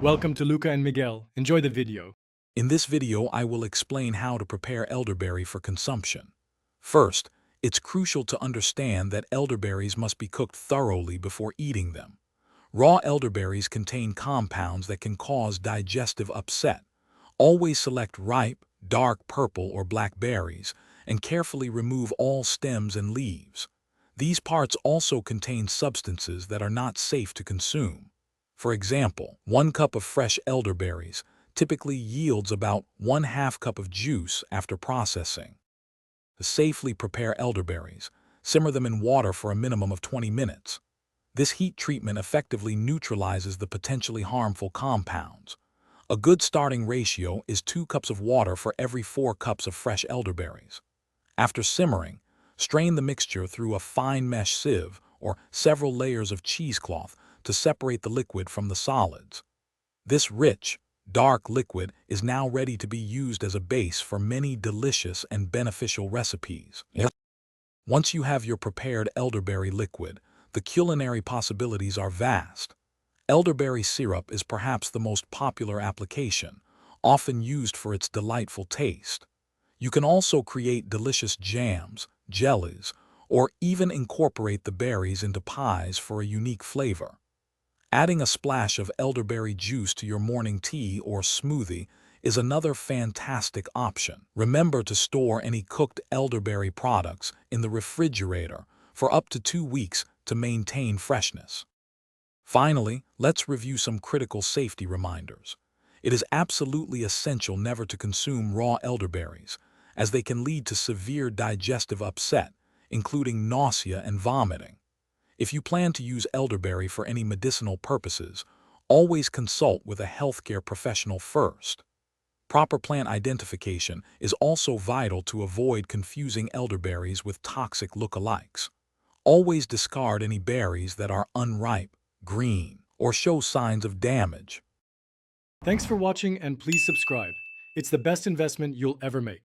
Welcome to Luca and Miguel. Enjoy the video. In this video, I will explain how to prepare elderberry for consumption. First, it's crucial to understand that elderberries must be cooked thoroughly before eating them. Raw elderberries contain compounds that can cause digestive upset. Always select ripe, dark purple or black berries, and carefully remove all stems and leaves. These parts also contain substances that are not safe to consume. For example, 1 cup of fresh elderberries typically yields about 1/2 cup of juice after processing. To safely prepare elderberries, simmer them in water for a minimum of 20 minutes. This heat treatment effectively neutralizes the potentially harmful compounds. A good starting ratio is 2 cups of water for every 4 cups of fresh elderberries. After simmering, strain the mixture through a fine mesh sieve or several layers of cheesecloth to separate the liquid from the solids. This rich, dark liquid is now ready to be used as a base for many delicious and beneficial recipes. Once you have your prepared elderberry liquid, the culinary possibilities are vast. Elderberry syrup is perhaps the most popular application, often used for its delightful taste. You can also create delicious jams, jellies, or even incorporate the berries into pies for a unique flavor. Adding a splash of elderberry juice to your morning tea or smoothie is another fantastic option. Remember to store any cooked elderberry products in the refrigerator for up to 2 weeks to maintain freshness. Finally, let's review some critical safety reminders. It is absolutely essential never to consume raw elderberries, as they can lead to severe digestive upset, including nausea and vomiting. If you plan to use elderberry for any medicinal purposes, always consult with a healthcare professional first. Proper plant identification is also vital to avoid confusing elderberries with toxic lookalikes. Always discard any berries that are unripe, green, or show signs of damage. Thanks for watching and please subscribe. It's the best investment you'll ever make.